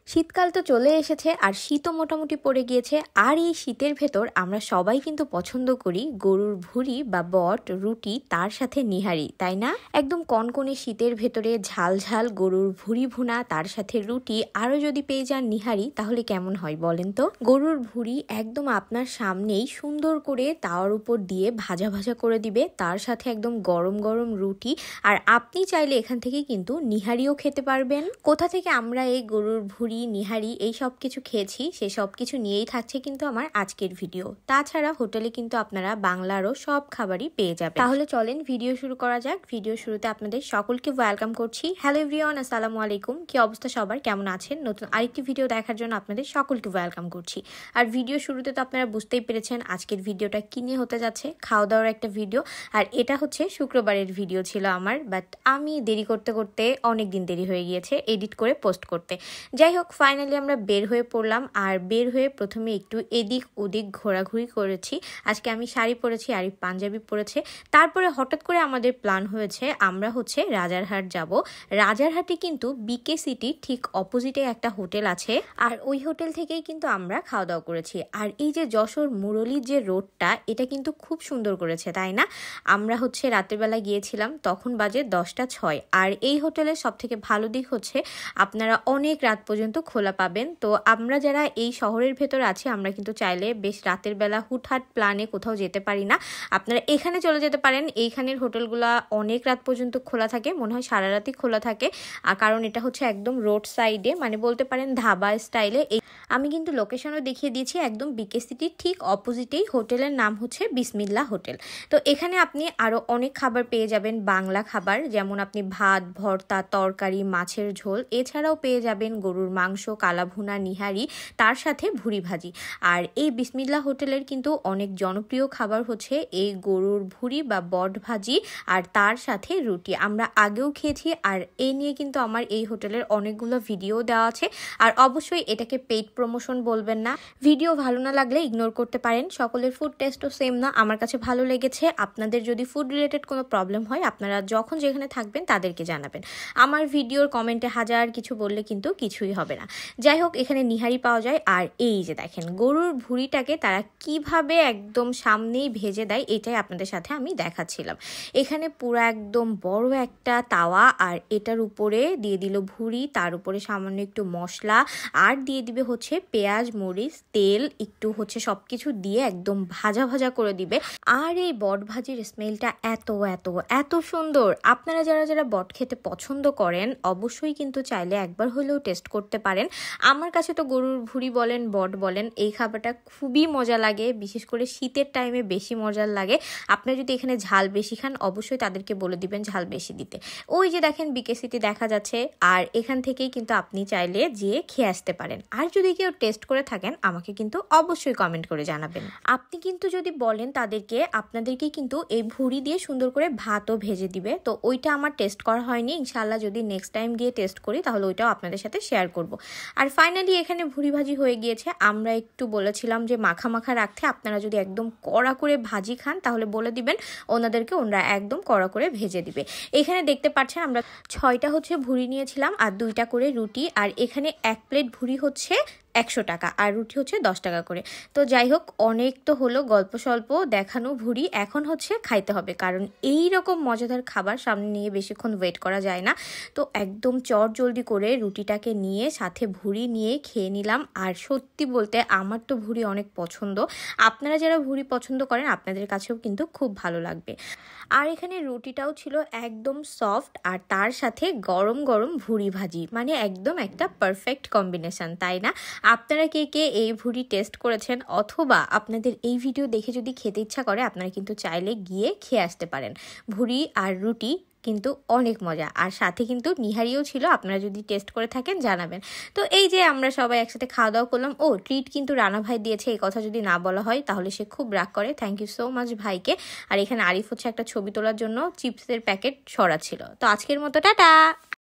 শীতকাল তো চলে এসেছে আর শীতও মোটামুটি পড়ে গিয়েছে। আর এই শীতের ভেতর আমরা সবাই কিন্তু পছন্দ করি গরুর ভুঁড়ি বা বট, রুটি, তার সাথে নিহারি, তাই না? একদম কনকনে শীতের ভেতরে ঝাল ঝাল গরুর ভুঁড়ি ভুনা, তার সাথে রুটি, আরও যদি পেয়ে যান নিহারি, তাহলে কেমন হয় বলেন তো? গরুর ভুঁড়ি একদম আপনার সামনেই সুন্দর করে তাওয়ার উপর দিয়ে ভাজা ভাজা করে দিবে, তার সাথে একদম গরম গরম রুটি। আর আপনি চাইলে এখান থেকে কিন্তু নিহারিও খেতে পারবেন। কোথা থেকে আমরা এই গরুর ভুঁড়ি, নিহারি এই সব কিছু খেয়েছি, সে সব কিছু নিয়েই থাকছে কিন্তু আমার আজকের ভিডিও। তাছাড়া হোটেলে কিন্তু আপনারা বাংলারও সব খাবারই পেয়ে যাবেন। তাহলে চলেন ভিডিও শুরু করা যাক। ভিডিও শুরুতে আপনাদের সকলকে ওয়েলকাম করছি। হ্যালো এভরিওয়ান, আসসালামু আলাইকুম। কি অবস্থা সবার, কেমন আছেন? নতুন আরেকটি ভিডিও দেখার জন্য আপনাদের সকলকে ওয়েলকাম করছি। আর ভিডিও শুরুতে তো আপনারা বুঝতেই পেরেছেন আজকের ভিডিওটা কি নিয়ে হতে যাচ্ছে। খাওয়া দাওয়ার একটা ভিডিও। আর এটা হচ্ছে শুক্রবারের ভিডিও ছিল আমার, বাট আমি দেরি করতে করতে অনেক দিন দেরি হয়ে গিয়েছে এডিট করে পোস্ট করতে। যাই হোক, ফাইনালি আমরা বের হয়ে পড়লাম। আর বের হয়ে প্রথমে একটু এদিক ওদিক ঘোরাঘুরি করেছি। আজকে আমি শাড়ি পরেছি, আরিফ পাঞ্জাবি পরেছে। তারপরে হঠাৎ করে আমাদের প্ল্যান হয়েছে আমরা হচ্ছে রাজারহাট যাব। রাজারহাটে কিন্তু বিকে সিটি ঠিক অপোজিটে একটা হোটেল আছে, আর ওই হোটেল থেকেই কিন্তু আমরা খাওয়া দাওয়া করেছি। আর এই যে যশোর মুরলীর যে রোডটা, এটা কিন্তু খুব সুন্দর করেছে, তাই না? আমরা হচ্ছে রাতের বেলা গিয়েছিলাম, তখন বাজে 10টা 6। আর এই হোটেলের সব থেকে ভালো দিক হচ্ছে আপনারা অনেক রাত পর্যন্ত খোলা পাবেন। তো আমরা যারা এই শহরের ভেতর আছি, আমরা কিন্তু চাইলে বেশ রাতের বেলা হুটহাট প্ল্যানে কোথাও যেতে পারি না। আপনারা এখানে চলে যেতে পারেন। এইখানের হোটেলগুলা অনেক রাত পর্যন্ত খোলা থাকে, মনে হয় সারা রাতই খোলা থাকে। আর কারণ এটা হচ্ছে একদম রোড সাইডে, মানে বলতে পারেন ধাবা স্টাইলে। আমি কিন্তু লোকেশনও দেখিয়ে দিয়েছি, একদম বিকে সিটির ঠিক অপোজিটেই। হোটেলের নাম হচ্ছে বিসমিল্লাহ হোটেল। তো এখানে আপনি আরও অনেক খাবার পেয়ে যাবেন, বাংলা খাবার, যেমন আপনি ভাত, ভর্তা, তরকারি, মাছের ঝোল, এছাড়াও পেয়ে যাবেন গরুর মাংস, কালাভুনা, নিহারি, তার সাথে ভুড়ি ভাজি। আর এই বিসমিল্লাহ হোটেলের কিন্তু অনেক জনপ্রিয় খাবার হচ্ছে এই গরুর ভুড়ি বা বট ভাজি, আর তার সাথে রুটি। আমরা আগেও খেয়েছি, আর এই নিয়ে কিন্তু আমার এই হোটেলের অনেকগুলো ভিডিও দেওয়া আছে। আর অবশ্যই এটাকে পেইড প্রমোশন বলবেন না। ভিডিও ভালো না লাগলে ইগনোর করতে পারেন। সকলের ফুড টেস্টও সেম না, আমার কাছে ভালো লেগেছে। আপনাদের যদি ফুড রিলেটেড কোনো প্রবলেম হয়, আপনারা যখন যেখানে থাকবেন তাদেরকে জানাবেন। আমার ভিডিওর কমেন্টে হাজার কিছু বললে কিন্তু কিছুই হবে না। যাই হোক, এখানে নিহারি পাওয়া যায়। আর এই যে দেখেন গরুর ভুঁড়িটাকে তারা কিভাবে একদম সামনেই ভেজে দেয়, এটাই আপনাদের সাথে আমি দেখাচ্ছিলাম। এখানে পুরো একদম বড় একটা তাওয়া, আর এটার উপরে দিয়ে দিল ভুঁড়ি, তার উপরে সামান্য একটু মশলা, আর দিয়ে দিবে হচ্ছে পেঁয়াজ, মরিচ, তেল, একটু হচ্ছে সবকিছু দিয়ে একদম ভাজা ভাজা করে দিবে। আর এই বট ভাজির স্মেলটা এত এত এত সুন্দর। আপনারা যারা যারা বট খেতে পছন্দ করেন, অবশ্যই কিন্তু চাইলে একবার হলেও টেস্ট করতে পারেন। আমার কাছে তো গরুর ভুঁড়ি বলেন, বট বলেন, এই খাবারটা খুবই মজা লাগে। বিশেষ করে শীতের টাইমে বেশি মজার লাগে। আপনারা যদি এখানে ঝাল বেশি খান, অবশ্যই তাদেরকে বলে দিবেন ঝাল বেশি দিতে। ওই যে দেখেন বিকে সিটি দেখা যাচ্ছে, আর এখান থেকেই কিন্তু আপনি চাইলে যেয়ে খেয়ে আসতে পারেন। আর যদি কেউ টেস্ট করে থাকেন, আমাকে কিন্তু অবশ্যই কমেন্ট করে জানাবেন। আপনি কিন্তু যদি বলেন তাদেরকে, আপনাদেরকে কিন্তু এই ভুঁড়ি দিয়ে সুন্দর করে ভাতও ভেজে দিবে। তো ওইটা আমার টেস্ট করা হয়নি, ইনশাল্লাহ যদি নেক্সট টাইম গিয়ে টেস্ট করি তাহলে ওইটাও আপনাদের সাথে শেয়ার করব। আর ফাইনালি এখানে ভুঁড়ি ভাজি হয়ে গিয়েছে। আমরা একটু বলেছিলাম যে মাখা মাখা রাখতে, আপনারা যদি একদম কড়া করে ভাজি খান তাহলে বলে দিবেন ওনাদেরকে, ওনারা একদম কড়া করে ভেজে দিবে। এখানে দেখতে পাচ্ছেন আমরা 6টা হচ্ছে ভুঁড়ি নিয়েছিলাম, আর 2টা করে রুটি। আর এখানে 1 প্লেট ভুঁড়ি হচ্ছে 100 টাকা, আর রুটি হচ্ছে 10 টাকা করে। তো যাই হোক, অনেক তো হলো গল্প স্বল্প দেখানো ভুঁড়ি, এখন হচ্ছে খাইতে হবে। কারণ এই রকম মজাদার খাবার সামনে নিয়ে বেশিক্ষণ ওয়েট করা যায় না। তো একদম চট জলদি করে রুটিটাকে নিয়ে সাথে ভুঁড়ি নিয়ে খেয়ে নিলাম। আর সত্যি বলতে আমার তো ভুঁড়ি অনেক পছন্দ। আপনারা যারা ভুঁড়ি পছন্দ করেন, আপনাদের কাছেও কিন্তু খুব ভালো লাগবে। আর এখানে রুটিটাও ছিল একদম সফট, আর তার সাথে গরম গরম ভুঁড়ি ভাজি, মানে একদম একটা পারফেক্ট কম্বিনেশন, তাই না? আপনারা কে কে এই ভুঁড়ি টেস্ট করেছেন, অথবা আপনাদের এই ভিডিও দেখে যদি খেতে ইচ্ছা করে, আপনারা কিন্তু চাইলে গিয়ে খেয়ে আসতে পারেন। ভুঁড়ি আর রুটি কিন্তু অনেক মজা, আর সাথে কিন্তু নিহারিও ছিল। আপনারা যদি টেস্ট করে থাকেন জানাবেন। তো এই যে আমরা সবাই একসাথে খাওয়া দাওয়া করলাম। ও ট্রিট কিন্তু রানা ভাই দিয়েছে, এই কথা যদি না বলা হয় তাহলে সে খুব রাগ করে। থ্যাংক ইউ সো মাচ ভাইকে। আর এখানে আরিফ হচ্ছে একটা ছবি তোলার জন্য চিপসের প্যাকেট সরাচ্ছিল। তো আজকের মতো টাটা।